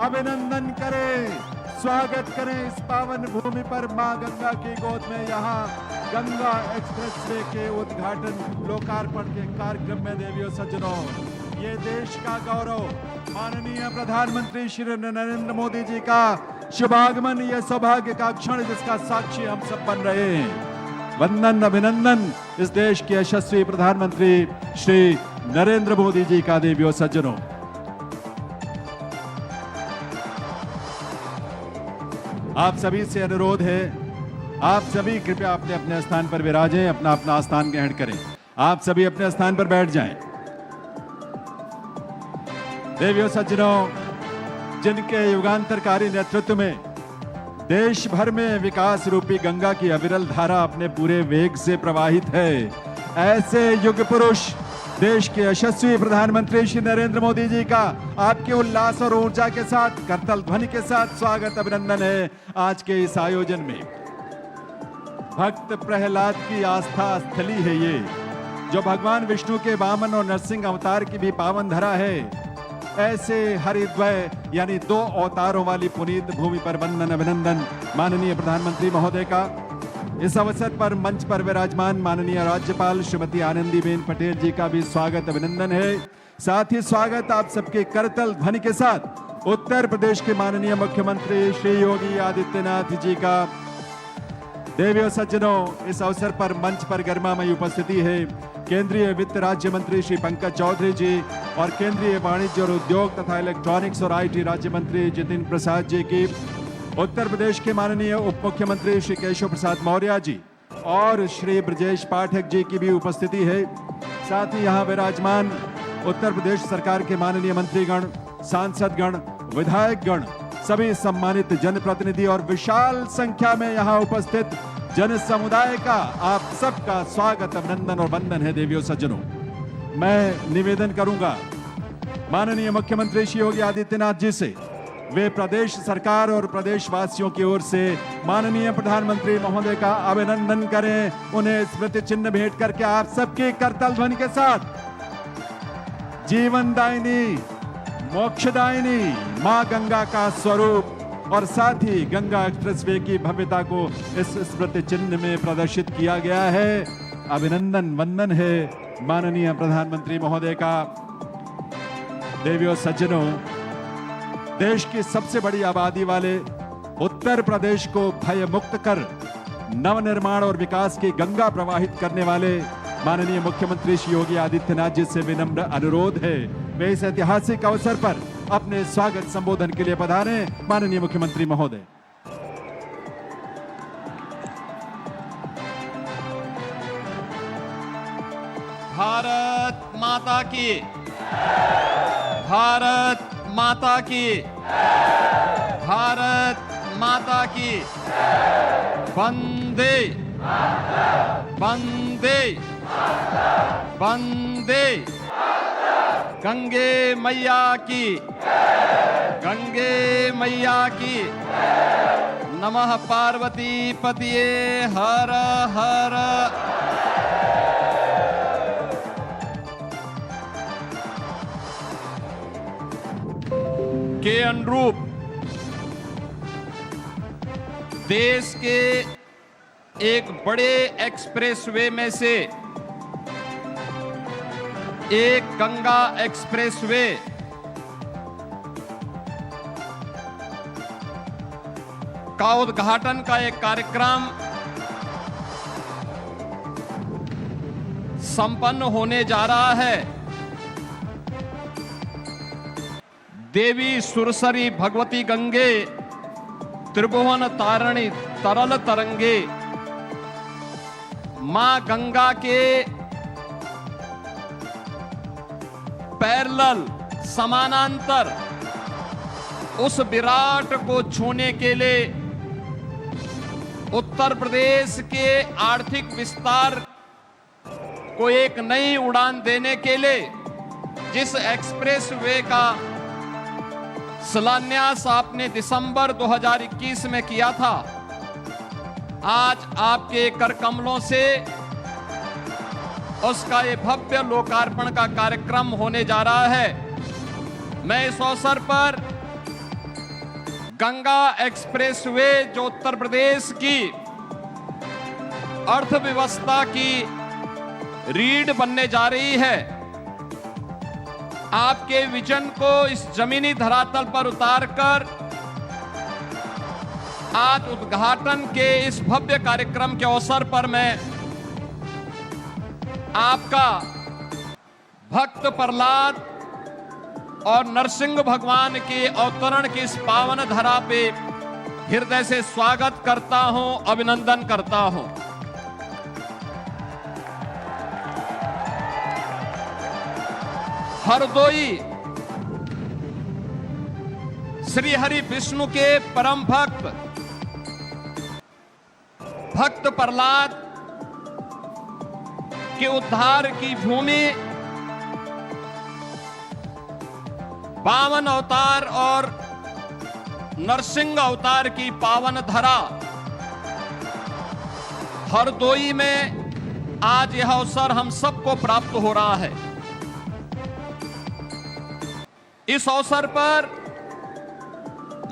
अभिनंदन करें, स्वागत करें इस पावन भूमि पर मां गंगा की गोद में। यहाँ गंगा एक्सप्रेसवे के उद्घाटन लोकार्पण के कार्यक्रम में देवियों सज्जनों, ये देश का गौरव माननीय प्रधानमंत्री श्री नरेंद्र मोदी जी का शुभागमन, ये सौभाग्य का क्षण जिसका साक्षी हम सब बन रहे हैं। वंदन अभिनंदन इस देश के यशस्वी प्रधानमंत्री श्री नरेंद्र मोदी जी का देवियों सज्जनों। आप सभी से अनुरोध है, आप सभी कृपया अपने अपने स्थान पर विराजें, अपना अपना स्थान ग्रहण करें। आप सभी अपने स्थान पर बैठ जाएं। देवियों सज्जनों, जिनके युगांतरकारी नेतृत्व में देश भर में विकास रूपी गंगा की अविरल धारा अपने पूरे वेग से प्रवाहित है, ऐसे युग पुरुष देश के यशस्वी प्रधानमंत्री श्री नरेंद्र मोदी जी का आपके उल्लास और ऊर्जा के साथ, करतल ध्वनि के साथ स्वागत अभिनंदन है आज के इस आयोजन में। भक्त प्रहलाद की आस्था स्थली है ये, जो भगवान विष्णु के वामन और नरसिंह अवतार की भी पावन धरा है। ऐसे हरिद्वय यानी 2 अवतारों वाली पुनीत भूमि पर वंदन अभिनंदन माननीय प्रधानमंत्री महोदय का। इस अवसर पर मंच पर विराजमान माननीय राज्यपाल श्रीमती आनंदीबेन पटेल जी का भी स्वागत अभिनंदन है। साथ ही स्वागत आप सबके करतल ध्वनि के साथ उत्तर प्रदेश के माननीय मुख्यमंत्री श्री योगी आदित्यनाथ जी का। देवियों सज्जनों, इस अवसर पर मंच पर गरिमामयी उपस्थिति है केंद्रीय वित्त राज्य मंत्री श्री पंकज चौधरी जी और केंद्रीय वाणिज्य और उद्योग तथा इलेक्ट्रॉनिक्स और आईटी राज्य मंत्री जितिन प्रसाद जी की, उत्तर प्रदेश के माननीय उप मुख्यमंत्री श्री केशव प्रसाद मौर्य जी और श्री ब्रजेश पाठक जी की भी उपस्थिति है। साथ ही यहाँ विराजमान उत्तर प्रदेश सरकार के माननीय मंत्रीगण, सांसदगण, विधायकगण, सभी सम्मानित जनप्रतिनिधि और विशाल संख्या में यहाँ उपस्थित जन समुदाय का आप सबका स्वागत अभिनंदन और वंदन है। देवियों सज्जनों, मैं निवेदन करूंगा माननीय मुख्यमंत्री श्री योगी आदित्यनाथ जी से, वे प्रदेश सरकार और प्रदेशवासियों की ओर से माननीय प्रधानमंत्री महोदय का अभिनंदन करें, उन्हें स्मृति चिन्ह भेंट करके आप सबके करतल ध्वनि के साथ जीवनदायिनी, मोक्षदायिनी मां गंगा का स्वरूप और साथ ही गंगा एक्सप्रेसवे की भव्यता को इस स्मृति चिन्ह में प्रदर्शित किया गया है। अभिनंदन वंदन है माननीय प्रधानमंत्री महोदय का। देवियों सज्जनों, देश की सबसे बड़ी आबादी वाले उत्तर प्रदेश को भय मुक्त कर नवनिर्माण और विकास की गंगा प्रवाहित करने वाले माननीय मुख्यमंत्री श्री योगी आदित्यनाथ जी से विनम्र अनुरोध है, वे इस ऐतिहासिक अवसर पर अपने स्वागत संबोधन के लिए पधारें। माननीय मुख्यमंत्री महोदय। भारत माता की, भारत माता की, भारत माता की। वंदे वंदे वंदे। गंगे मैया की, गंगे मैया की। नमः पार्वती पतिये हर हर। के अनुरूप देश के एक बड़े एक्सप्रेसवे में से एक गंगा एक्सप्रेसवे का उद्घाटन का एक कार्यक्रम संपन्न होने जा रहा है। देवी सुरसरी भगवती गंगे त्रिभुवन तारिणी तरल तरंगे। मां गंगा के पैरेलल समानांतर उस विराट को छूने के लिए उत्तर प्रदेश के आर्थिक विस्तार को एक नई उड़ान देने के लिए जिस एक्सप्रेसवे का शिलान्यास आपने दिसंबर 2021 में किया था, आज आपके कर कमलों से उसका ये भव्य लोकार्पण का कार्यक्रम होने जा रहा है। मैं इस अवसर पर गंगा एक्सप्रेसवे जो उत्तर प्रदेश की अर्थव्यवस्था की रीढ़ बनने जा रही है, आपके विजन को इस जमीनी धरातल पर उतारकर आज उद्घाटन के इस भव्य कार्यक्रम के अवसर पर मैं आपका भक्त प्रहलाद और नरसिंह भगवान के अवतरण की इस पावन धरा पे हृदय से स्वागत करता हूं, अभिनंदन करता हूं। हरदोई श्री हरि विष्णु के परम भक्त प्रहलाद के उद्धार की भूमि, वामन अवतार और नरसिंह अवतार की पावन धरा हरदोई में आज यह अवसर हम सबको प्राप्त हो रहा है। इस अवसर पर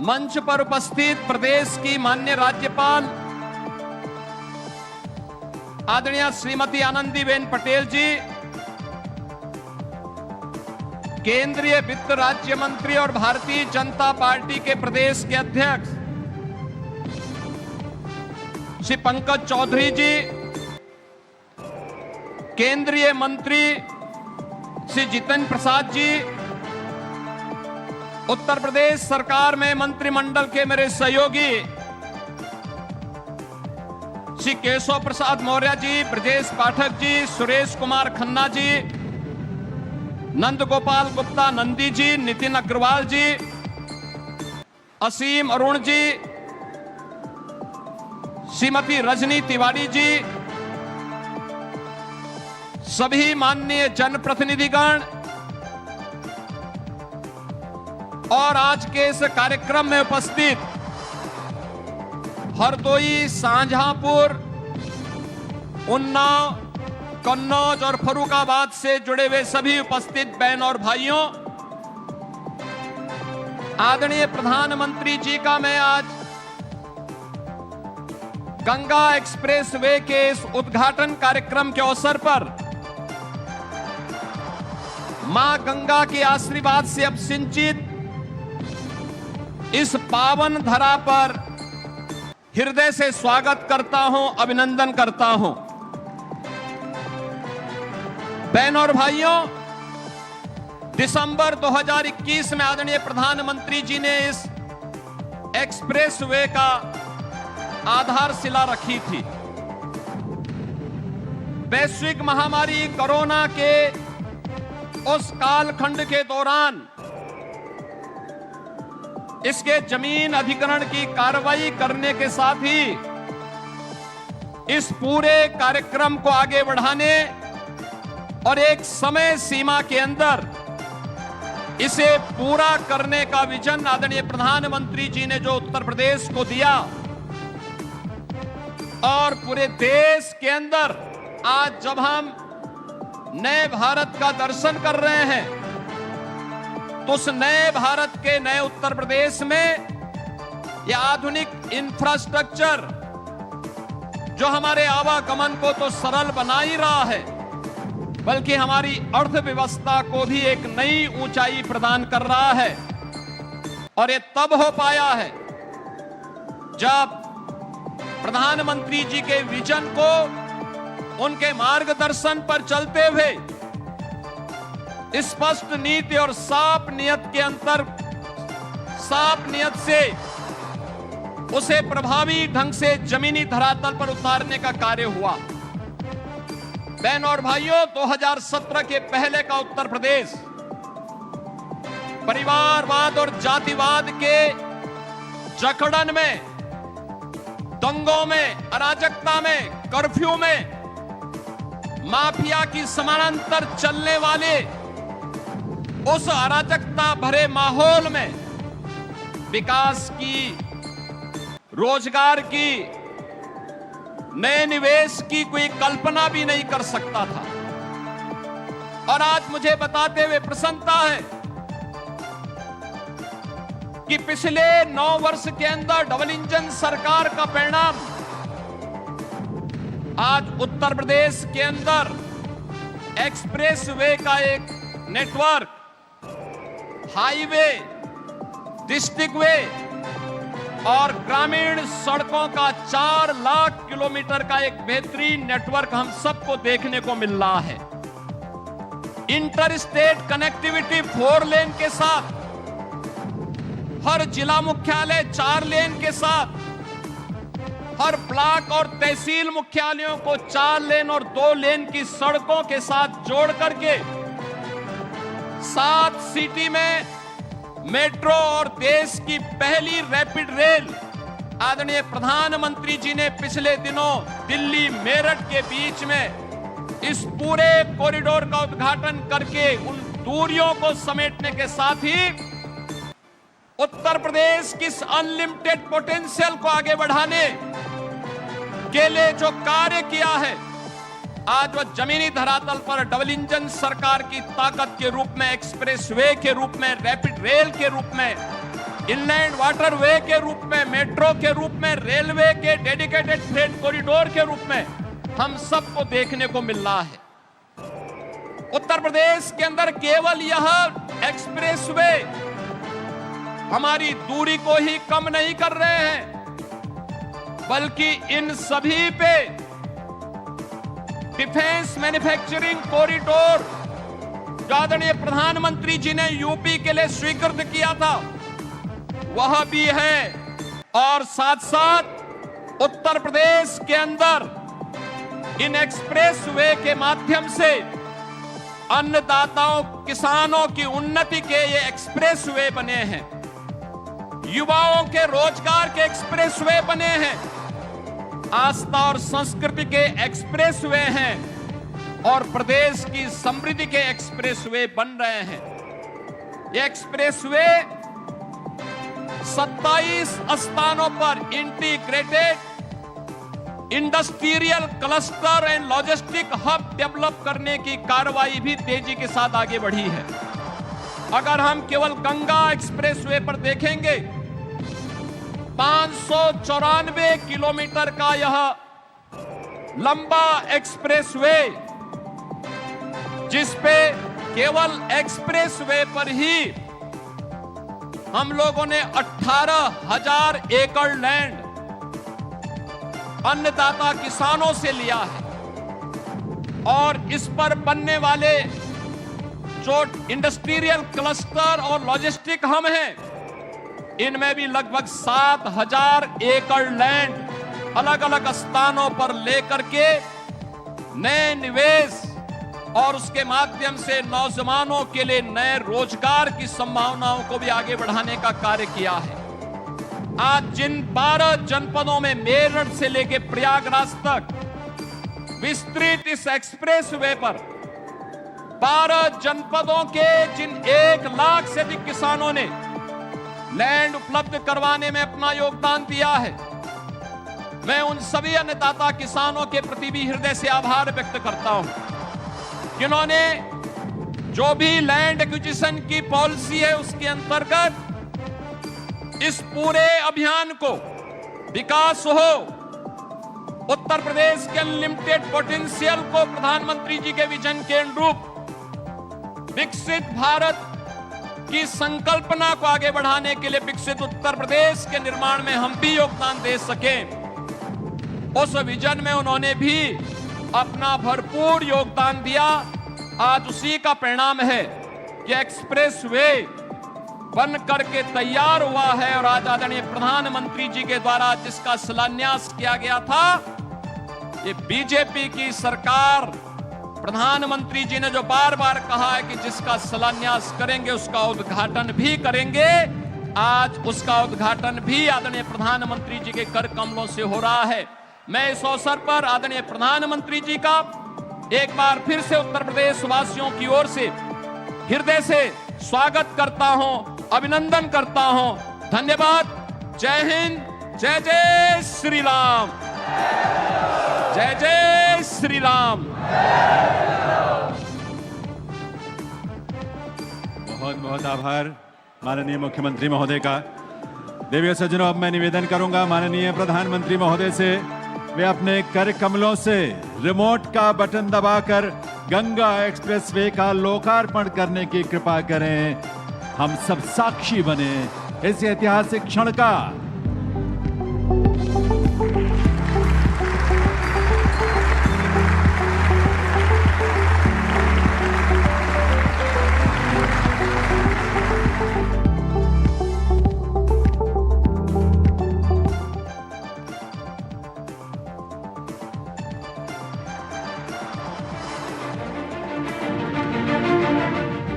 मंच पर उपस्थित प्रदेश की माननीय राज्यपाल आदरणीय श्रीमती आनंदीबेन पटेल जी, केंद्रीय वित्त राज्य मंत्री और भारतीय जनता पार्टी के प्रदेश के अध्यक्ष श्री पंकज चौधरी जी, केंद्रीय मंत्री श्री जितेंद्र प्रसाद जी, उत्तर प्रदेश सरकार में मंत्रिमंडल के मेरे सहयोगी श्री केशव प्रसाद मौर्य जी, ब्रजेश पाठक जी, सुरेश कुमार खन्ना जी, नंद गोपाल गुप्ता नंदी जी, नितिन अग्रवाल जी, असीम अरुण जी, श्रीमती रजनी तिवारी जी, सभी माननीय जनप्रतिनिधिगण और आज के इस कार्यक्रम में उपस्थित हरदोई, शाहजहांपुर, उन्नाव, कन्नौज और फर्रुखाबाद से जुड़े हुए सभी उपस्थित बहन और भाइयों, आदरणीय प्रधानमंत्री जी का मैं आज गंगा एक्सप्रेसवे के इस उद्घाटन कार्यक्रम के अवसर पर मां गंगा के आशीर्वाद से अब सिंचित इस पावन धरा पर हृदय से स्वागत करता हूं, अभिनंदन करता हूं। बहनों और भाइयों, दिसंबर 2021 में आदरणीय प्रधानमंत्री जी ने इस एक्सप्रेसवे का आधारशिला रखी थी। वैश्विक महामारी कोरोना के उस कालखंड के दौरान इसके जमीन अधिग्रहण की कार्रवाई करने के साथ ही इस पूरे कार्यक्रम को आगे बढ़ाने और एक समय सीमा के अंदर इसे पूरा करने का विजन आदरणीय प्रधानमंत्री जी ने जो उत्तर प्रदेश को दिया और पूरे देश के अंदर आज जब हम नए भारत का दर्शन कर रहे हैं, तो उस नए भारत के नए उत्तर प्रदेश में यह आधुनिक इंफ्रास्ट्रक्चर जो हमारे आवागमन को तो सरल बना ही रहा है, बल्कि हमारी अर्थव्यवस्था को भी एक नई ऊंचाई प्रदान कर रहा है। और ये तब हो पाया है जब प्रधानमंत्री जी के विजन को, उनके मार्गदर्शन पर चलते हुए स्पष्ट नीति और साफ नियत के अंतर, साफ नियत से उसे प्रभावी ढंग से जमीनी धरातल पर उतारने का कार्य हुआ। बहनों और भाइयों, 2017 के पहले का उत्तर प्रदेश परिवारवाद और जातिवाद के जकड़न में, दंगों में, अराजकता में, कर्फ्यू में, माफिया की समानांतर चलने वाले उस अराजकता भरे माहौल में विकास की, रोजगार की, नए निवेश की कोई कल्पना भी नहीं कर सकता था। और आज मुझे बताते हुए प्रसन्नता है कि पिछले 9 वर्ष के अंदर डबल इंजन सरकार का परिणाम आज उत्तर प्रदेश के अंदर एक्सप्रेस वे का एक नेटवर्क, हाईवे, डिस्ट्रिक्ट वे और ग्रामीण सड़कों का 4 लाख किलोमीटर का एक बेहतरीन नेटवर्क हम सबको देखने को मिल रहा है। इंटर स्टेट कनेक्टिविटी 4 लेन के साथ, हर जिला मुख्यालय 4 लेन के साथ, हर ब्लॉक और तहसील मुख्यालयों को 4 लेन और 2 लेन की सड़कों के साथ जोड़ करके 7 सिटी में मेट्रो और देश की पहली रैपिड रेल आदरणीय प्रधानमंत्री जी ने पिछले दिनों दिल्ली मेरठ के बीच में इस पूरे कॉरिडोर का उद्घाटन करके उन दूरियों को समेटने के साथ ही उत्तर प्रदेश की इस अनलिमिटेड पोटेंशियल को आगे बढ़ाने के लिए जो कार्य किया है, आज वह जमीनी धरातल पर डबल इंजन सरकार की ताकत के रूप में, एक्सप्रेस वे के रूप में, रैपिड रेल के रूप में, इनलैंड वाटर वे के रूप में, मेट्रो के रूप में, रेलवे के डेडिकेटेड फ्रेट कॉरिडोर के रूप में हम सबको देखने को मिल रहा है। उत्तर प्रदेश के अंदर केवल यह एक्सप्रेस वे हमारी दूरी को ही कम नहीं कर रहे हैं, बल्कि इन सभी पे डिफेंस मैन्युफैक्चरिंग कॉरिडोर जो आदरणीय प्रधानमंत्री जी ने यूपी के लिए स्वीकृत किया था वह भी है, और साथ साथ उत्तर प्रदेश के अंदर इन एक्सप्रेस वे के माध्यम से अन्नदाताओं, किसानों की उन्नति के ये एक्सप्रेस वे बने हैं, युवाओं के रोजगार के एक्सप्रेस वे बने हैं, आस्था और संस्कृति के एक्सप्रेस वे हैं और प्रदेश की समृद्धि के एक्सप्रेस वे बन रहे हैं। ये एक्सप्रेस वे 27 स्थानों पर integrated industrial cluster and logistic hub develop करने की कार्रवाई भी तेजी के साथ आगे बढ़ी है। अगर हम केवल गंगा एक्सप्रेस वे पर देखेंगे, 594 किलोमीटर का यह लंबा एक्सप्रेस वे, जिस पे केवल एक्सप्रेस वे पर ही हम लोगों ने 18,000 एकड़ लैंड अन्नदाता किसानों से लिया है, और इस पर बनने वाले जो इंडस्ट्रियल क्लस्टर और लॉजिस्टिक हम हैं, इनमें भी लगभग 7,000 एकड़ लैंड अलग अलग स्थानों पर लेकर के नए निवेश और उसके माध्यम से नौजवानों के लिए नए रोजगार की संभावनाओं को भी आगे बढ़ाने का कार्य किया है। आज जिन 12 जनपदों में मेरठ से लेकर प्रयागराज तक विस्तृत इस एक्सप्रेस वे पर 12 जनपदों के जिन 1 लाख से अधिक किसानों ने लैंड उपलब्ध करवाने में अपना योगदान दिया है, मैं उन सभी अन्नदाता किसानों के प्रति भी हृदय से आभार व्यक्त करता हूं, जिन्होंने जो भी लैंड एक्विजिशन की पॉलिसी है उसके अंतर्गत इस पूरे अभियान को विकास हो, उत्तर प्रदेश के अनलिमिटेड पोटेंशियल को प्रधानमंत्री जी के विजन के अनुरूप विकसित भारत की संकल्पना को आगे बढ़ाने के लिए विकसित उत्तर प्रदेश के निर्माण में हम भी योगदान दे सकें, उस विजन में उन्होंने भी अपना भरपूर योगदान दिया। आज उसी का परिणाम है कि एक्सप्रेस वे बन करके तैयार हुआ है, और आज आदरणीय प्रधानमंत्री जी के द्वारा जिसका शिलान्यास किया गया था, ये बीजेपी की सरकार, प्रधानमंत्री जी ने जो बार बार कहा है कि जिसका शिलान्यास करेंगे उसका उद्घाटन भी करेंगे, आज उसका उद्घाटन भी आदरणीय प्रधानमंत्री जी के कर कमलों से हो रहा है। मैं इस अवसर पर आदरणीय प्रधानमंत्री जी का एक बार फिर से उत्तर प्रदेश वासियों की ओर से हृदय से स्वागत करता हूं, अभिनंदन करता हूं। धन्यवाद। जय हिंद, जय जय श्री राम, जय जय श्री राम। बहुत बहुत आभार माननीय मुख्यमंत्री महोदय का। देवियों सज्जनों, अब मैं निवेदन करूंगा माननीय प्रधानमंत्री महोदय से वे अपने कर कमलों से रिमोट का बटन दबाकर गंगा एक्सप्रेसवे का लोकार्पण करने की कृपा करें। हम सब साक्षी बने इस ऐतिहासिक क्षण का।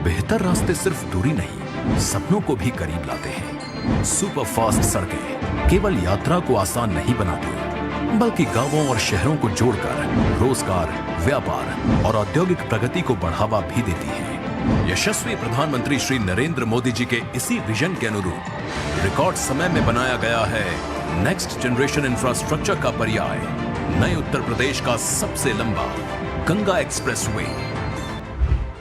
बेहतर रास्ते सिर्फ दूरी नहीं, सपनों को भी करीब लाते हैं। सुपर फास्ट सड़कें केवल यात्रा को आसान नहीं बनाती, बल्कि गांवों और शहरों को जोड़कर रोजगार, व्यापार और औद्योगिक प्रगति को बढ़ावा भी देती है। यशस्वी प्रधानमंत्री श्री नरेंद्र मोदी जी के इसी विजन के अनुरूप रिकॉर्ड समय में बनाया गया है नेक्स्ट जनरेशन इंफ्रास्ट्रक्चर का पर्याय, नए उत्तर प्रदेश का सबसे लंबा गंगा एक्सप्रेसवे।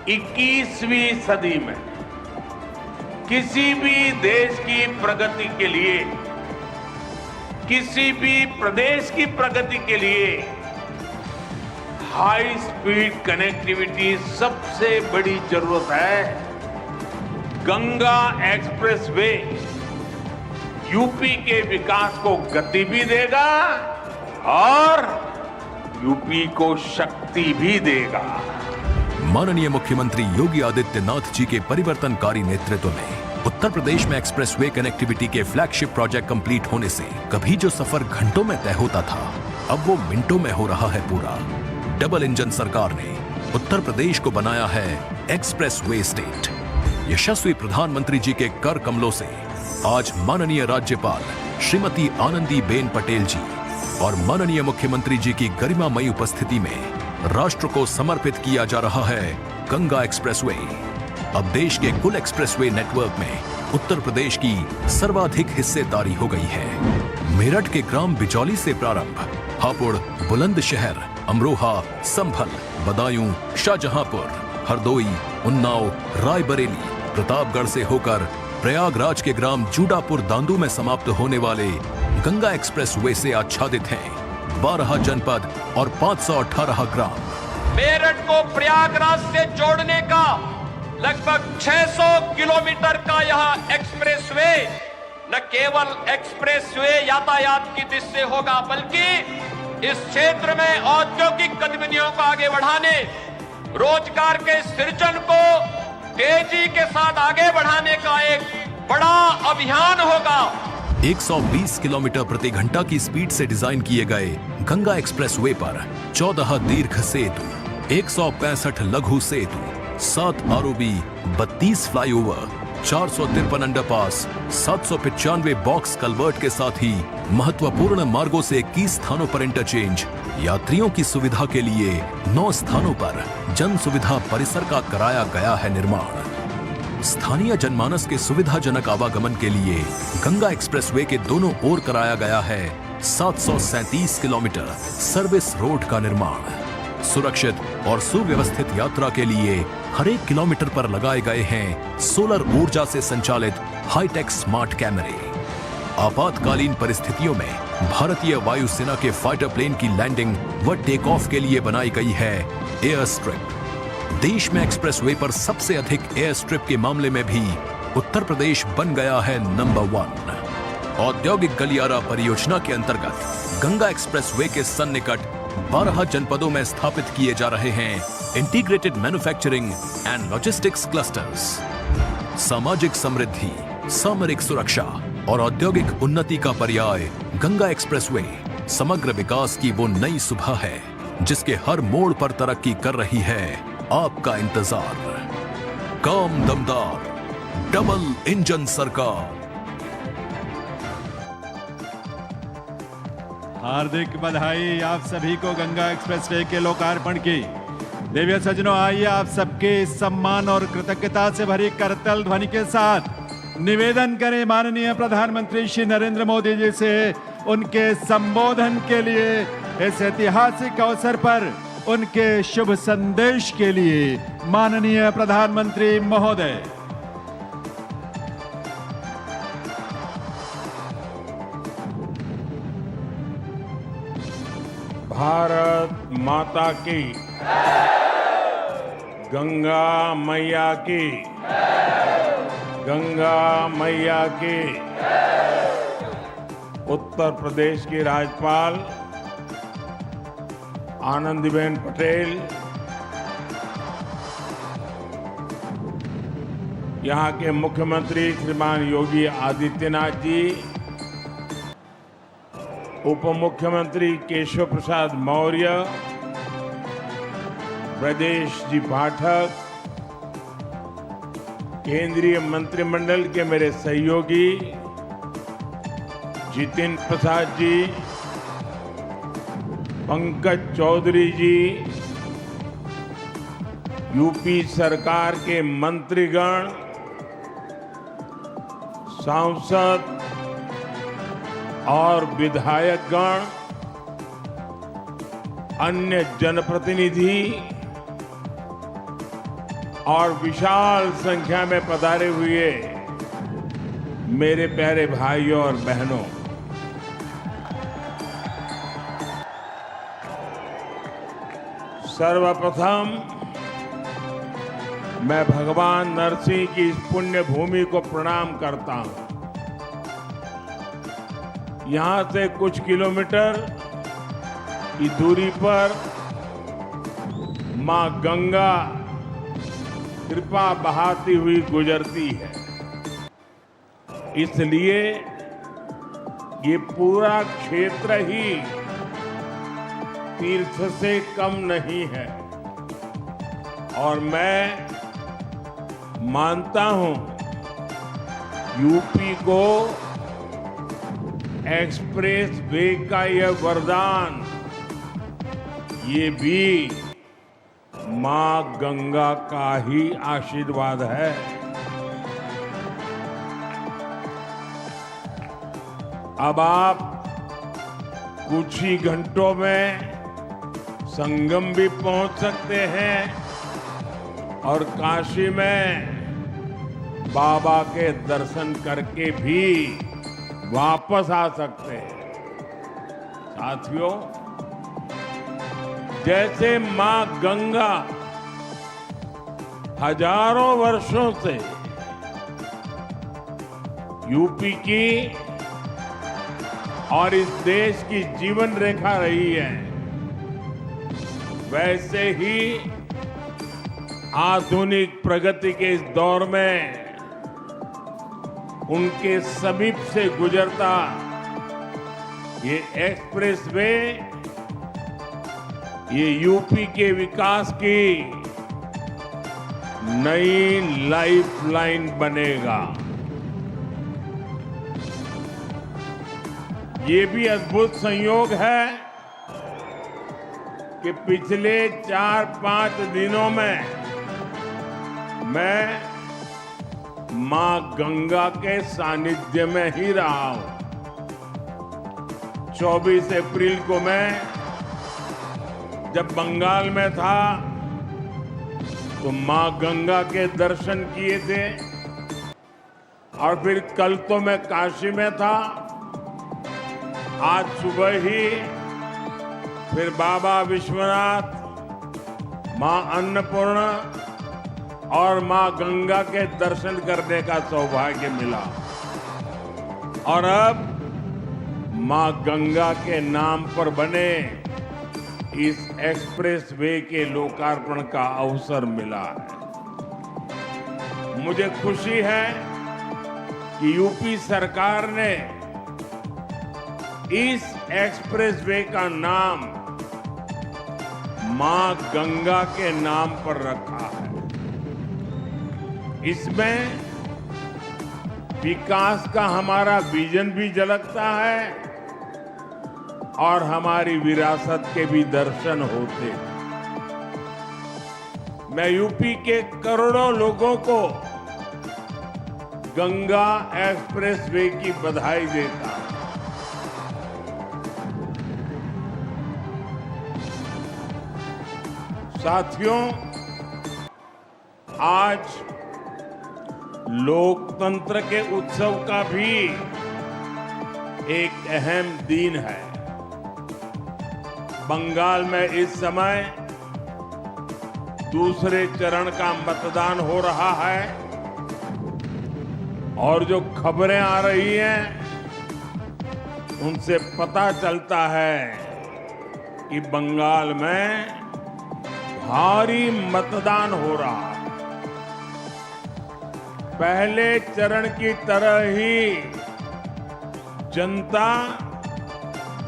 21वीं सदी में किसी भी देश की प्रगति के लिए, किसी भी प्रदेश की प्रगति के लिए हाई स्पीड कनेक्टिविटी सबसे बड़ी जरूरत है। गंगा एक्सप्रेसवे यूपी के विकास को गति भी देगा और यूपी को शक्ति भी देगा। माननीय मुख्यमंत्री योगी आदित्यनाथ जी के परिवर्तनकारी नेतृत्व में उत्तर प्रदेश में एक्सप्रेसवे कनेक्टिविटी के फ्लैगशिप प्रोजेक्ट कंप्लीट होने से कभी जो सफर घंटों में तय होता था, अब वो मिनटों में हो रहा है पूरा। डबल इंजन सरकार ने उत्तर प्रदेश को बनाया है एक्सप्रेसवे स्टेट। यशस्वी प्रधानमंत्री जी के कर कमलों से आज माननीय राज्यपाल श्रीमती आनंदीबेन पटेल जी और माननीय मुख्यमंत्री जी की गरिमामयी उपस्थिति में राष्ट्र को समर्पित किया जा रहा है गंगा एक्सप्रेसवे। अब देश के कुल एक्सप्रेसवे नेटवर्क में उत्तर प्रदेश की सर्वाधिक हिस्सेदारी हो गई है। मेरठ के ग्राम बिचौली से प्रारंभ हापुड़, बुलंदशहर, अमरोहा, संभल, बदायूं, शाहजहांपुर, हरदोई, उन्नाव, रायबरेली, प्रतापगढ़ से होकर प्रयागराज के ग्राम जूडापुर दांदू में समाप्त होने वाले गंगा एक्सप्रेसवे से आच्छादित हैं 12 जनपद और 518 ग्राम। मेरठ को प्रयागराज से जोड़ने का लगभग 600 किलोमीटर का यह एक्सप्रेसवे न केवल एक्सप्रेसवे यातायात की दृष्टि से होगा, बल्कि इस क्षेत्र में औद्योगिक गतिविधियों को आगे बढ़ाने, रोजगार के सृजन को तेजी के साथ आगे बढ़ाने का एक बड़ा अभियान होगा। 120 किलोमीटर प्रति घंटा की स्पीड से डिजाइन किए गए गंगा एक्सप्रेसवे पर 14 दीर्घ सेतु, 165 लघु सेतु, 7 ROB, 32 flyover, 453 underpass, 795 box culvert के साथ ही महत्वपूर्ण मार्गों से 21 स्थानों पर इंटरचेंज, यात्रियों की सुविधा के लिए 9 स्थानों पर जन सुविधा परिसर का कराया गया है निर्माण। स्थानीय जनमानस के सुविधाजनक आवागमन के लिए गंगा एक्सप्रेसवे के दोनों ओर कराया गया है 737 किलोमीटर सर्विस रोड का निर्माण। सुरक्षित और सुव्यवस्थित यात्रा के लिए हर एक किलोमीटर पर लगाए गए हैं सोलर ऊर्जा से संचालित हाईटेक स्मार्ट कैमरे। आपातकालीन परिस्थितियों में भारतीय वायुसेना के फाइटर प्लेन की लैंडिंग व टेक ऑफ के लिए बनाई गई है एयर स्ट्रिप। देश में एक्सप्रेसवे पर सबसे अधिक एयर स्ट्रिप के मामले में भी उत्तर प्रदेश बन गया है नंबर 1। औद्योगिक गलियारा परियोजना के अंतर्गत गंगा एक्सप्रेसवे के सन्निकट 12 जनपदों में स्थापित किए जा रहे हैं integrated manufacturing and logistics clusters. सामाजिक समृद्धि, सामरिक सुरक्षा और औद्योगिक उन्नति का पर्याय गंगा एक्सप्रेसवे समग्र विकास की वो नई सुबह है जिसके हर मोड़ पर तरक्की कर रही है आपका इंतजार। काम दमदार, डबल इंजन सरकार। हार्दिक बधाई आप सभी को गंगा एक्सप्रेसवे के लोकार्पण की। देवियों सज्जनों, आइए आप सबके सम्मान और कृतज्ञता से भरी करतल ध्वनि के साथ निवेदन करें माननीय प्रधानमंत्री श्री नरेंद्र मोदी जी से उनके संबोधन के लिए, इस ऐतिहासिक अवसर पर उनके शुभ संदेश के लिए। माननीय प्रधानमंत्री महोदय। भारत माता की, गंगा मैया की, गंगा मैया की। उत्तर प्रदेश की राज्यपाल आनंदीबेन पटेल, यहाँ के मुख्यमंत्री श्रीमान योगी आदित्यनाथ जी, उप मुख्यमंत्री केशव प्रसाद मौर्य, ब्रजेश जी पाठक, केंद्रीय मंत्रिमंडल के मेरे सहयोगी जितिन प्रसाद जी, पंकज चौधरी जी, यूपी सरकार के मंत्रीगण, सांसद और विधायकगण, अन्य जनप्रतिनिधि और विशाल संख्या में पधारे हुए मेरे प्यारे भाइयों और बहनों, सर्वप्रथम मैं भगवान नरसिंह की इस पुण्य भूमि को प्रणाम करता हूं। यहां से कुछ किलोमीटर की दूरी पर मां गंगा कृपा बहाती हुई गुजरती है, इसलिए ये पूरा क्षेत्र ही तीर्थ से कम नहीं है। और मैं मानता हूं यूपी को एक्सप्रेस वे का यह वरदान, ये भी मां गंगा का ही आशीर्वाद है। अब आप कुछ ही घंटों में संगम भी पहुंच सकते हैं और काशी में बाबा के दर्शन करके भी वापस आ सकते हैं। साथियों, जैसे मां गंगा हजारों वर्षों से यूपी की और इस देश की जीवन रेखा रही है, वैसे ही आधुनिक प्रगति के इस दौर में उनके समीप से गुजरता ये एक्सप्रेस वे, ये यूपी के विकास की नई लाइफलाइन बनेगा। ये भी अद्भुत संयोग है कि पिछले 4-5 दिनों में मैं मां गंगा के सानिध्य में ही रहा हूं। 24 अप्रैल को मैं जब बंगाल में था तो मां गंगा के दर्शन किए थे, और फिर कल तो मैं काशी में था। आज सुबह ही फिर बाबा विश्वनाथ, मां अन्नपूर्णा और मां गंगा के दर्शन करने का सौभाग्य मिला। और अब मां गंगा के नाम पर बने इस एक्सप्रेस वे के लोकार्पण का अवसर मिला है। मुझे खुशी है कि यूपी सरकार ने इस एक्सप्रेस वे का नाम मां गंगा के नाम पर रखा है। इसमें विकास का हमारा विजन भी झलकता है और हमारी विरासत के भी दर्शन होते हैं। मैं यूपी के करोड़ों लोगों को गंगा एक्सप्रेस वे की बधाई देता हूं। साथियों, आज लोकतंत्र के उत्सव का भी एक अहम दिन है। बंगाल में इस समय दूसरे चरण का मतदान हो रहा है और जो खबरें आ रही हैं उनसे पता चलता है कि बंगाल में भारी मतदान हो रहा है। पहले चरण की तरह ही जनता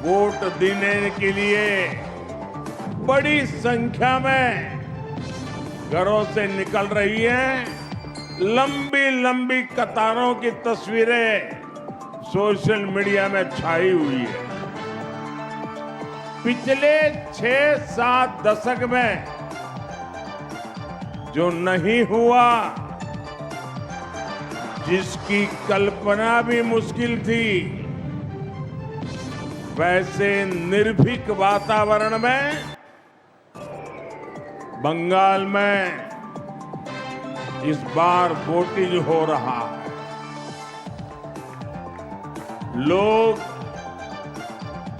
वोट देने के लिए बड़ी संख्या में घरों से निकल रही है। लंबी लंबी कतारों की तस्वीरें सोशल मीडिया में छाई हुई है। पिछले 6-7 दशक में जो नहीं हुआ, जिसकी कल्पना भी मुश्किल थी, वैसे निर्भीक वातावरण में बंगाल में इस बार वोटिंग हो रहा है। लोग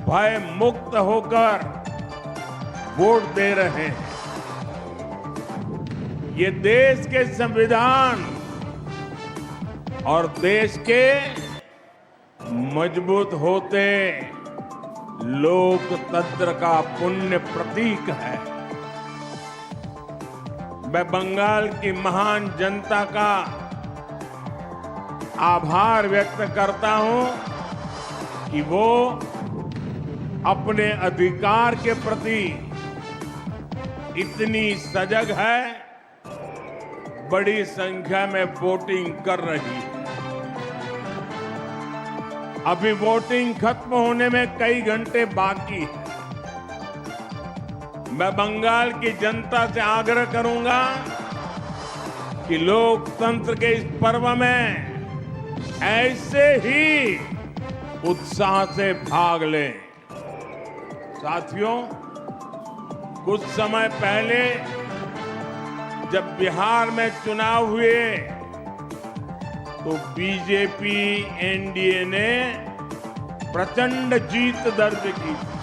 भय मुक्त होकर वोट दे रहे हैं। ये देश के संविधान और देश के मजबूत होते लोकतंत्र का पुण्य प्रतीक है। मैं बंगाल की महान जनता का आभार व्यक्त करता हूं कि वो अपने अधिकार के प्रति इतनी सजग है, बड़ी संख्या में वोटिंग कर रही है। अभी वोटिंग खत्म होने में कई घंटे बाकी है। मैं बंगाल की जनता से आग्रह करूंगा कि लोकतंत्र के इस पर्व में ऐसे ही उत्साह से भाग लें। साथियों, कुछ समय पहले जब बिहार में चुनाव हुए तो बीजेपी एनडीए ने प्रचंड जीत दर्ज की थी।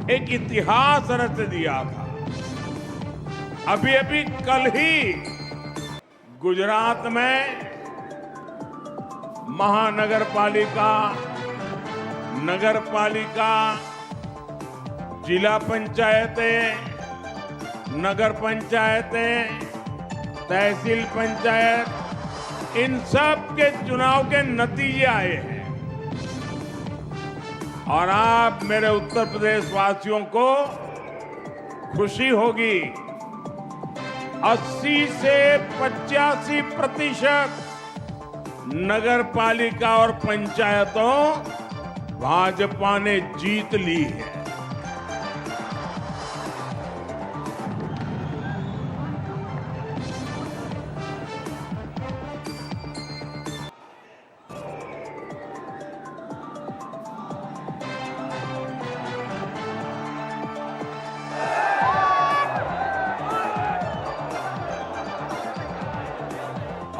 एक इतिहास रच दिया था। अभी अभी कल ही गुजरात में महानगर पालिका, नगर पालिका, जिला पंचायतें, नगर पंचायतें, तहसील पंचायत, इन सब के चुनाव के नतीजे आए हैं। और आप मेरे उत्तर प्रदेश वासियों को खुशी होगी, 80 से 85% नगर पालिका और पंचायतों भाजपा ने जीत ली है।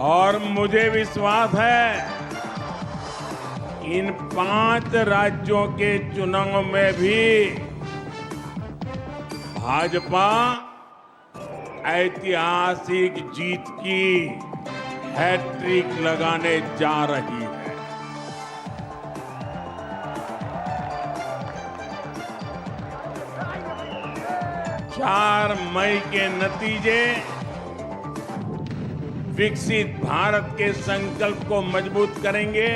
और मुझे विश्वास है इन 5 राज्यों के चुनाव में भी भाजपा ऐतिहासिक जीत की हैट्रिक लगाने जा रही है। चार मई के नतीजे विकसित भारत के संकल्प को मजबूत करेंगे,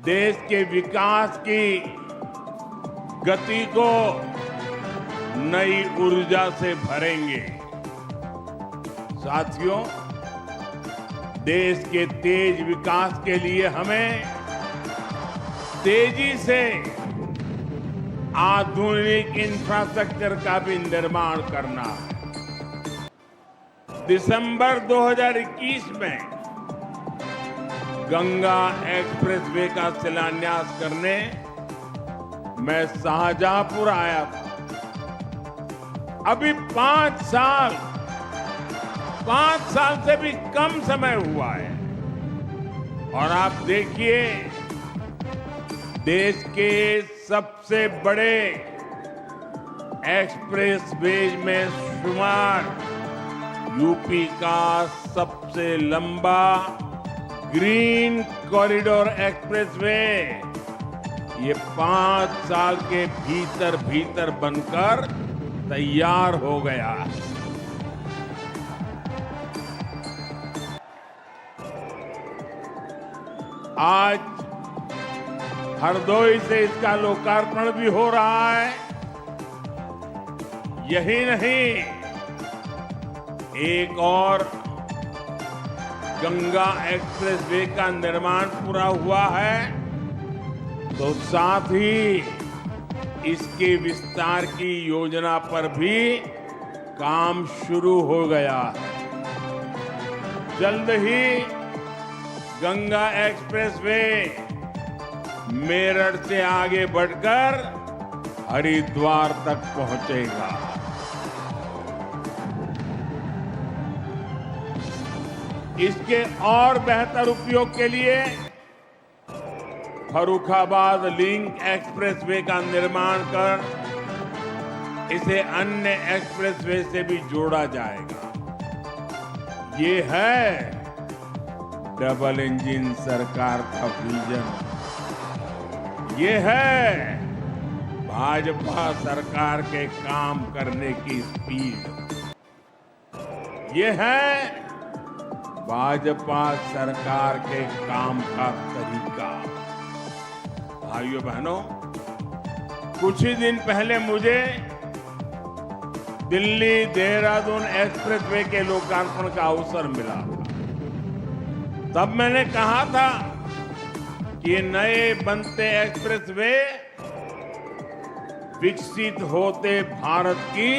देश के विकास की गति को नई ऊर्जा से भरेंगे। साथियों, देश के तेज विकास के लिए हमें तेजी से आधुनिक इंफ्रास्ट्रक्चर का भी निर्माण करना है। दिसंबर 2021 में गंगा एक्सप्रेसवे का शिलान्यास करने मैं शाहजहांपुर आया था। अभी 5 साल से भी कम समय हुआ है और आप देखिए देश के सबसे बड़े एक्सप्रेस वेज में शुमार यूपी का सबसे लंबा ग्रीन कॉरिडोर एक्सप्रेसवे ये 5 साल के भीतर भीतर बनकर तैयार हो गया है। आज हरदोई से इसका लोकार्पण भी हो रहा है। यही नहीं, एक और गंगा एक्सप्रेसवे का निर्माण पूरा हुआ है, तो साथ ही इसके विस्तार की योजना पर भी काम शुरू हो गया है। जल्द ही गंगा एक्सप्रेसवे मेरठ से आगे बढ़कर हरिद्वार तक पहुंचेगा। इसके और बेहतर उपयोग के लिए फर्रुखाबाद लिंक एक्सप्रेसवे का निर्माण कर इसे अन्य एक्सप्रेसवे से भी जोड़ा जाएगा। ये है डबल इंजन सरकार का विजन। ये है भाजपा सरकार के काम करने की स्पीड। ये है भाजपा सरकार के काम का तरीका। भाइयों बहनों, कुछ ही दिन पहले मुझे दिल्ली देहरादून एक्सप्रेसवे के लोकार्पण का अवसर मिला था। तब मैंने कहा था कि ये नए बनते एक्सप्रेसवे विकसित होते भारत की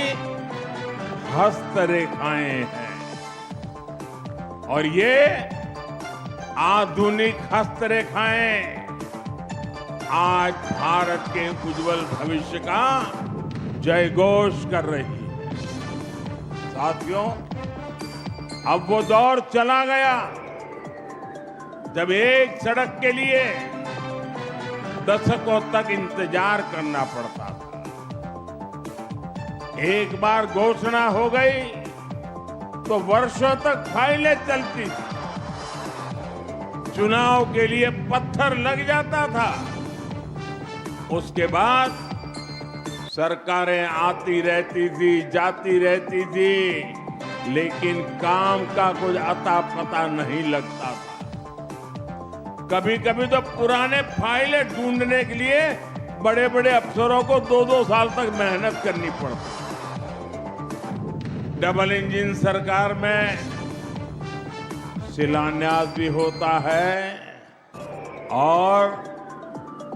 हस्तरेखाएं हैं और ये आधुनिक हस्तरेखाएं आज भारत के उज्जवल भविष्य का जयघोष कर रही है। साथियों, अब वो दौर चला गया जब एक सड़क के लिए दशकों तक इंतजार करना पड़ता था। एक बार घोषणा हो गई तो वर्षों तक फाइलें चलती थी। चुनाव के लिए पत्थर लग जाता था। उसके बाद सरकारें आती रहती थी, जाती रहती थी, लेकिन काम का कुछ अता पता नहीं लगता था। कभी कभी तो पुराने फाइलें ढूंढने के लिए बड़े बड़े अफसरों को 2-2 साल तक मेहनत करनी पड़ती। डबल इंजन सरकार में शिलान्यास भी होता है और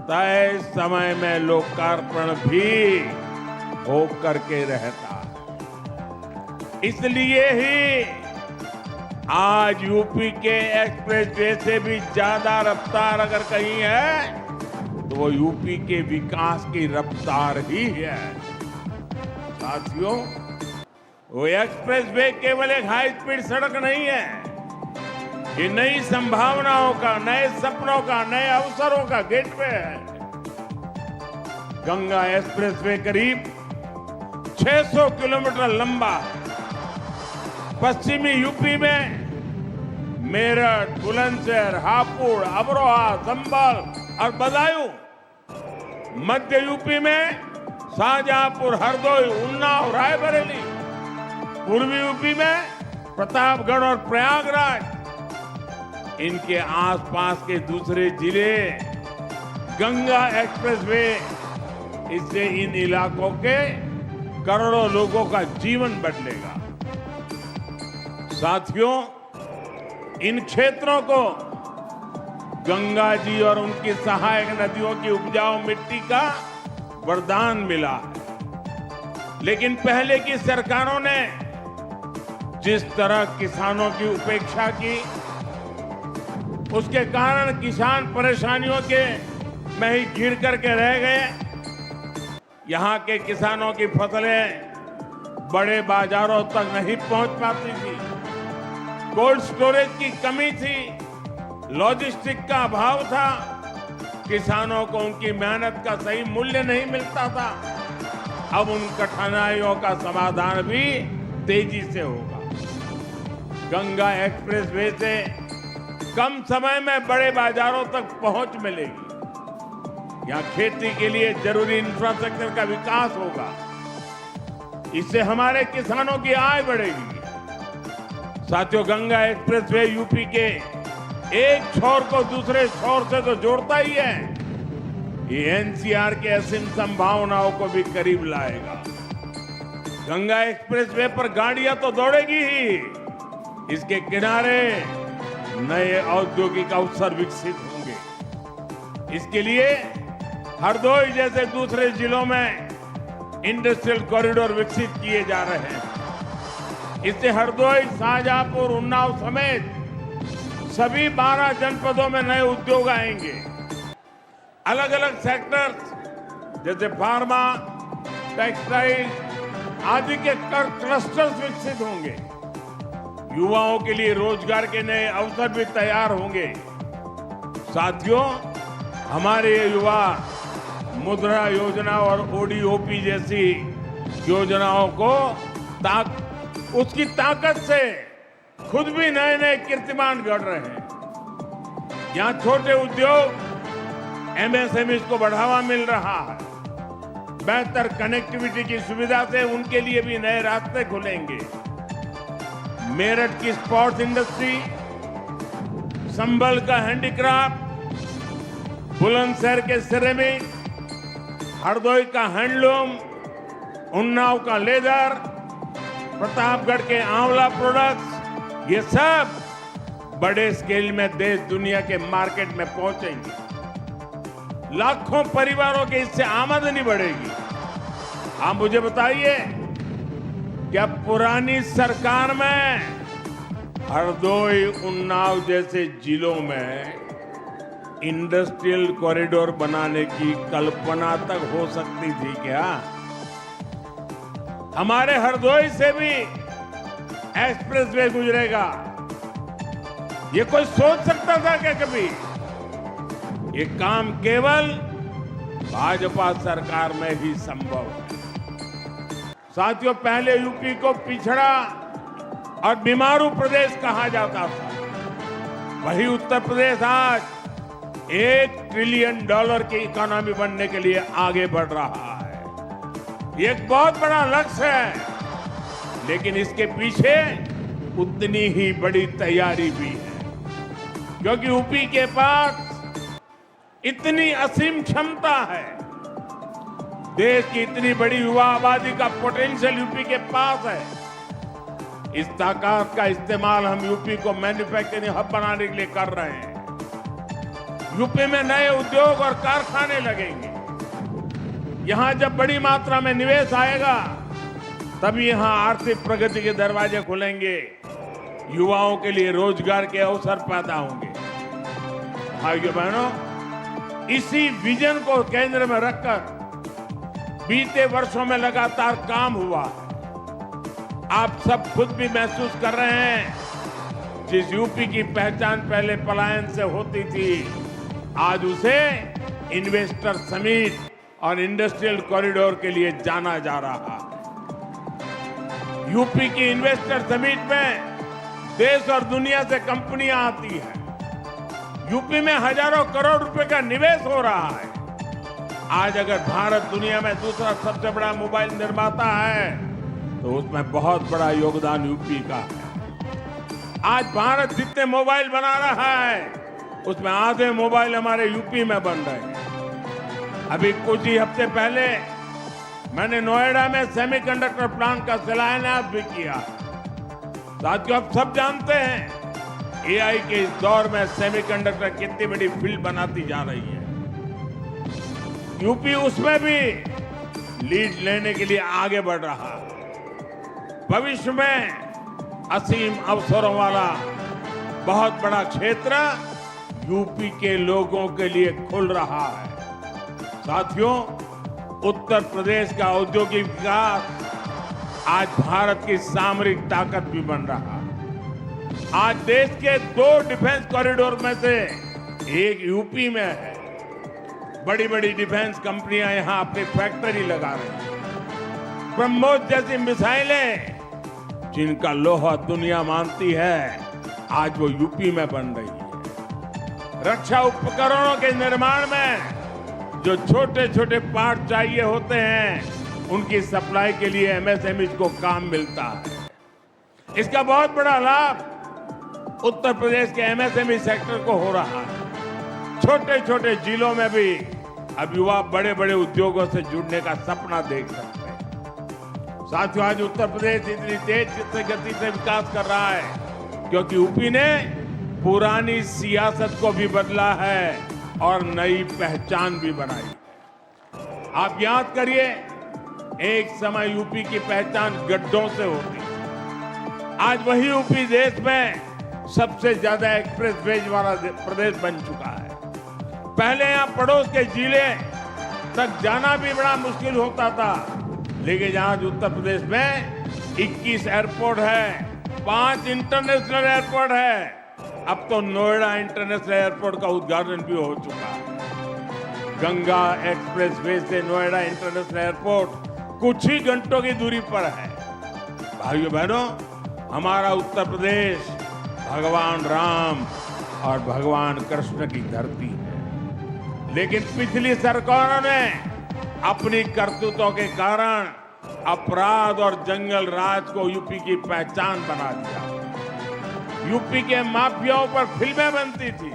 तय समय में लोकार्पण भी होकर के रहता है। इसलिए ही आज यूपी के एक्सप्रेसवे से भी ज्यादा रफ्तार अगर कहीं है तो वो यूपी के विकास की रफ्तार ही है। साथियों, वो एक्सप्रेसवे केवल एक हाई स्पीड सड़क नहीं है, ये नई संभावनाओं का, नए सपनों का, नए अवसरों का गेटवे है। गंगा एक्सप्रेसवे करीब 600 किलोमीटर लंबा है। पश्चिमी यूपी में मेरठ, बुलंदशहर, हापुड़, अमरोहा, संभल और बदायूं, मध्य यूपी में शाहजहांपुर, हरदोई, उन्नाव, रायबरेली, पूर्वी यूपी में प्रतापगढ़ और प्रयागराज, इनके आसपास के दूसरे जिले गंगा एक्सप्रेसवे, इससे इन इलाकों के करोड़ों लोगों का जीवन बदलेगा। साथियों, इन क्षेत्रों को गंगा जी और उनकी सहायक नदियों की उपजाऊ मिट्टी का वरदान मिला है। लेकिन पहले की सरकारों ने जिस तरह किसानों की उपेक्षा की, उसके कारण किसान परेशानियों के में ही घिर करके रह गए। यहाँ के किसानों की फसलें बड़े बाजारों तक नहीं पहुंच पाती थी, कोल्ड स्टोरेज की कमी थी, लॉजिस्टिक का अभाव था, किसानों को उनकी मेहनत का सही मूल्य नहीं मिलता था। अब उन कठिनाइयों का समाधान भी तेजी से होगा। गंगा एक्सप्रेसवे से कम समय में बड़े बाजारों तक पहुंच मिलेगी। यहां खेती के लिए जरूरी इंफ्रास्ट्रक्चर का विकास होगा। इससे हमारे किसानों की आय बढ़ेगी। साथियों, गंगा एक्सप्रेसवे यूपी के एक छोर को दूसरे छोर से तो जोड़ता ही है, ये एनसीआर के असीम संभावनाओं को भी करीब लाएगा। गंगा एक्सप्रेसवे पर गाड़ियां तो दौड़ेगी ही, इसके किनारे नए औद्योगिक अवसर विकसित होंगे। इसके लिए हरदोई जैसे दूसरे जिलों में इंडस्ट्रियल कॉरिडोर विकसित किए जा रहे हैं। इससे हरदोई, शाहजहांपुर, उन्नाव समेत सभी 12 जनपदों में नए उद्योग आएंगे। अलग अलग सेक्टर्स जैसे फार्मा, टेक्सटाइल आदि के क्लस्टर्स विकसित होंगे। युवाओं के लिए रोजगार के नए अवसर भी तैयार होंगे। साथियों, हमारे युवा मुद्रा योजना और ओडीओपी जैसी योजनाओं को उसकी ताकत से खुद भी नए नए कीर्तिमान गढ़ रहे हैं। यहां छोटे उद्योग, एमएसएमईज को बढ़ावा मिल रहा है। बेहतर कनेक्टिविटी की सुविधा से उनके लिए भी नए रास्ते खुलेंगे। मेरठ की स्पोर्ट्स इंडस्ट्री, संभल का हैंडीक्राफ्ट, बुलंदशहर के सिरेमिक, हरदोई का हैंडलूम, उन्नाव का लेदर, प्रतापगढ़ के आंवला प्रोडक्ट्स, ये सब बड़े स्केल में देश दुनिया के मार्केट में पहुंचेंगे। लाखों परिवारों के इससे आमदनी बढ़ेगी। आप मुझे बताइए, क्या पुरानी सरकार में हरदोई, उन्नाव जैसे जिलों में इंडस्ट्रियल कॉरिडोर बनाने की कल्पना तक हो सकती थी क्या? हमारे हरदोई से भी एक्सप्रेसवे गुजरेगा। ये कोई सोच सकता था क्या कभी? ये काम केवल भाजपा सरकार में ही संभव है। साथियों, पहले यूपी को पिछड़ा और बीमारू प्रदेश कहा जाता था। वही उत्तर प्रदेश आज $1 ट्रिलियन की इकोनॉमी बनने के लिए आगे बढ़ रहा है। ये एक बहुत बड़ा लक्ष्य है, लेकिन इसके पीछे उतनी ही बड़ी तैयारी भी है, क्योंकि यूपी के पास इतनी असीम क्षमता है। देश की इतनी बड़ी युवा आबादी का पोटेंशियल यूपी के पास है। इस ताकत का इस्तेमाल हम यूपी को मैन्युफैक्चरिंग हब बनाने के लिए कर रहे हैं। यूपी में नए उद्योग और कारखाने लगेंगे। यहां जब बड़ी मात्रा में निवेश आएगा, तभी यहां आर्थिक प्रगति के दरवाजे खुलेंगे, युवाओं के लिए रोजगार के अवसर पैदा होंगे। भाइयों बहनों, इसी विजन को केंद्र में रखकर बीते वर्षों में लगातार काम हुआ है। आप सब खुद भी महसूस कर रहे हैं, जिस यूपी की पहचान पहले पलायन से होती थी, आज उसे इन्वेस्टर समिट और इंडस्ट्रियल कॉरिडोर के लिए जाना जा रहा है। यूपी की इन्वेस्टर समिट में देश और दुनिया से कंपनियां आती हैं। यूपी में हजारों करोड़ रुपए का निवेश हो रहा है। आज अगर भारत दुनिया में दूसरा सबसे बड़ा मोबाइल निर्माता है, तो उसमें बहुत बड़ा योगदान यूपी का है। आज भारत जितने मोबाइल बना रहा है, उसमें आधे मोबाइल हमारे यूपी में बन रहे हैं। अभी कुछ ही हफ्ते पहले मैंने नोएडा में सेमीकंडक्टर प्लांट का शिलान्यास भी किया। साथियों, आप सब जानते हैं, एआई के इस दौर में सेमीकंडक्टर कितनी बड़ी फील्ड बनाती जा रही है। यूपी उसमें भी लीड लेने के लिए आगे बढ़ रहा है। भविष्य में असीम अवसरों वाला बहुत बड़ा क्षेत्र यूपी के लोगों के लिए खुल रहा है। साथियों, उत्तर प्रदेश का औद्योगिक विकास आज भारत की सामरिक ताकत भी बन रहा है। आज देश के 2 डिफेंस कॉरिडोर में से एक यूपी में है। बड़ी बड़ी डिफेंस कंपनियां यहां अपनी फैक्ट्री लगा रही हैं। ब्रह्मोस जैसी मिसाइलें जिनका लोहा दुनिया मानती है, आज वो यूपी में बन रही है। रक्षा उपकरणों के निर्माण में जो छोटे छोटे पार्ट चाहिए होते हैं, उनकी सप्लाई के लिए एमएसएमई को काम मिलता है। इसका बहुत बड़ा लाभ उत्तर प्रदेश के एमएसएमई सेक्टर को हो रहा है। छोटे छोटे जिलों में भी अब युवा बड़े बड़े उद्योगों से जुड़ने का सपना देख सकते हैं। साथियों, आज उत्तर प्रदेश इतनी तेज गति से विकास कर रहा है क्योंकि यूपी ने पुरानी सियासत को भी बदला है और नई पहचान भी बनाई। आप याद करिए, एक समय यूपी की पहचान गड्ढों से होती थी। आज वही यूपी देश में सबसे ज्यादा एक्सप्रेस वेज वाला प्रदेश बन चुका है। पहले यहां पड़ोस के जिले तक जाना भी बड़ा मुश्किल होता था, लेकिन आज उत्तर प्रदेश में 21 एयरपोर्ट है, 5 इंटरनेशनल एयरपोर्ट है। अब तो नोएडा इंटरनेशनल एयरपोर्ट का उद्घाटन भी हो चुका है। गंगा एक्सप्रेस वे से नोएडा इंटरनेशनल एयरपोर्ट कुछ ही घंटों की दूरी पर है। भाइयों बहनों, हमारा उत्तर प्रदेश भगवान राम और भगवान कृष्ण की धरती है, लेकिन पिछली सरकारों ने अपनी करतूतों के कारण अपराध और जंगल राज को यूपी की पहचान बना दिया। यूपी के माफियाओं पर फिल्में बनती थी,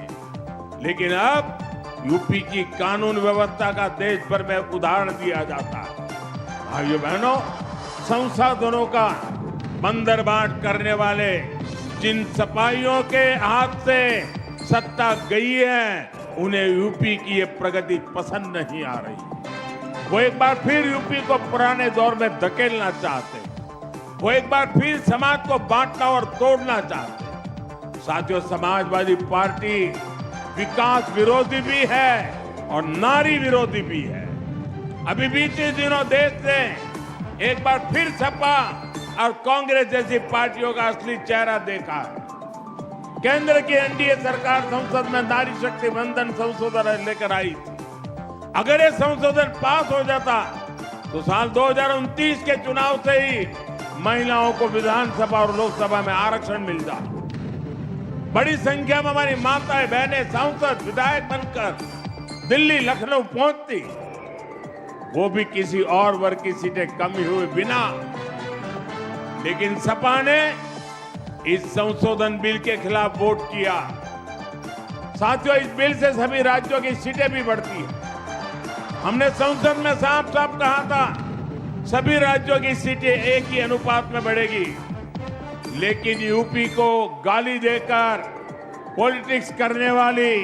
लेकिन अब यूपी की कानून व्यवस्था का देश भर में उदाहरण दिया जाता है। भाइयों बहनों, संसाधनों का बंदरबाट करने वाले जिन सिपाहियों के हाथ से सत्ता गई है, उन्हें यूपी की ये प्रगति पसंद नहीं आ रही। वो एक बार फिर यूपी को पुराने दौर में धकेलना चाहते, वो एक बार फिर समाज को बांटना और तोड़ना चाहते। साथियों, समाजवादी पार्टी विकास विरोधी भी है और नारी विरोधी भी है। अभी बीते दिनों देश ने एक बार फिर सपा और कांग्रेस जैसी पार्टियों का असली चेहरा देखा है। केंद्र की एनडीए सरकार संसद में नारी शक्ति वंदन संशोधन लेकर आई थी। अगर ये संशोधन पास हो जाता तो साल 2029 के चुनाव से ही महिलाओं को विधानसभा और लोकसभा में आरक्षण मिल जाता। बड़ी संख्या में हमारी माताएं बहनें सांसद विधायक बनकर दिल्ली लखनऊ पहुंचती, वो भी किसी और वर्ग की सीटें कमी हुए बिना। लेकिन सपा ने इस संशोधन बिल के खिलाफ वोट किया। साथियों, इस बिल से सभी राज्यों की सीटें भी बढ़ती हैं। हमने संसद में साफ साफ कहा था, सभी राज्यों की सीटें एक ही अनुपात में बढ़ेगी। लेकिन यूपी को गाली देकर पॉलिटिक्स करने वाली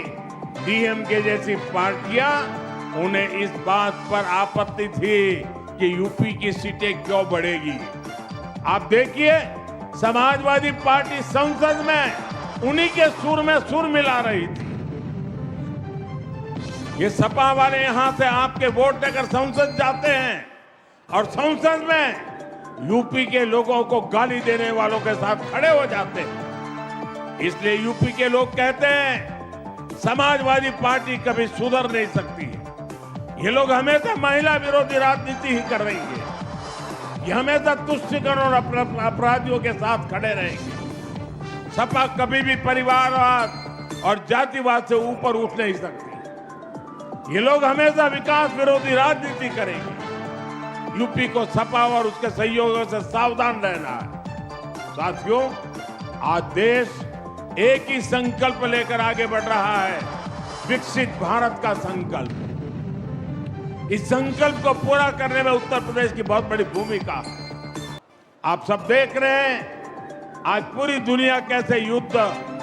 डीएमके जैसी पार्टियां, उन्हें इस बात पर आपत्ति थी कि यूपी की सीटें क्यों बढ़ेगी। आप देखिए, समाजवादी पार्टी संसद में उन्हीं के सुर में सुर मिला रही थी। ये सपा वाले यहां से आपके वोट लेकर संसद जाते हैं और संसद में यूपी के लोगों को गाली देने वालों के साथ खड़े हो जाते हैं। इसलिए यूपी के लोग कहते हैं, समाजवादी पार्टी कभी सुधर नहीं सकती। ये लोग हमेशा महिला विरोधी राजनीति ही कर रही है। ये हमेशा तुष्टिकरण और अपराधियों के साथ खड़े रहेंगे। सपा कभी भी परिवारवाद और जातिवाद से ऊपर उठ नहीं सकती। ये लोग हमेशा विकास विरोधी राजनीति करेंगे। यूपी को सपा और उसके सहयोगियों से सावधान रहना है। साथियों, आज देश एक ही संकल्प लेकर आगे बढ़ रहा है, विकसित भारत का संकल्प। इस संकल्प को पूरा करने में उत्तर प्रदेश की बहुत बड़ी भूमिका है। आप सब देख रहे हैं, आज पूरी दुनिया कैसे युद्ध,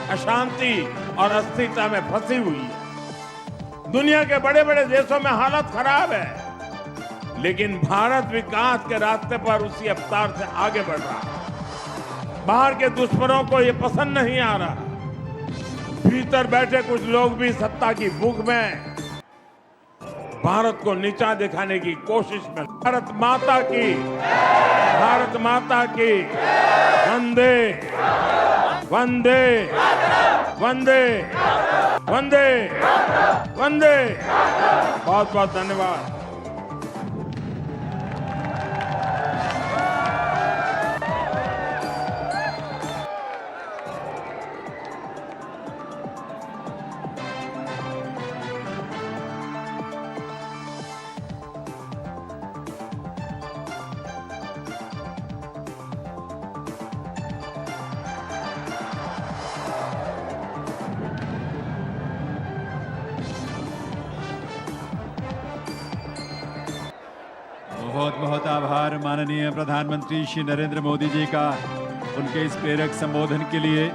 अशांति और अस्थिरता में फंसी हुई है। दुनिया के बड़े बड़े देशों में हालत खराब है, लेकिन भारत विकास के रास्ते पर उसी रफ्तार से आगे बढ़ रहा है। बाहर के दुश्मनों को ये पसंद नहीं आ रहा। भीतर बैठे कुछ लोग भी सत्ता की भूख में भारत को नीचा दिखाने की कोशिश में। भारत माता की वंदे वंदे वंदे वंदे वंदे। बहुत बहुत धन्यवाद। बहुत बहुत आभार माननीय प्रधानमंत्री श्री नरेंद्र मोदी जी का उनके इस प्रेरक संबोधन के लिए।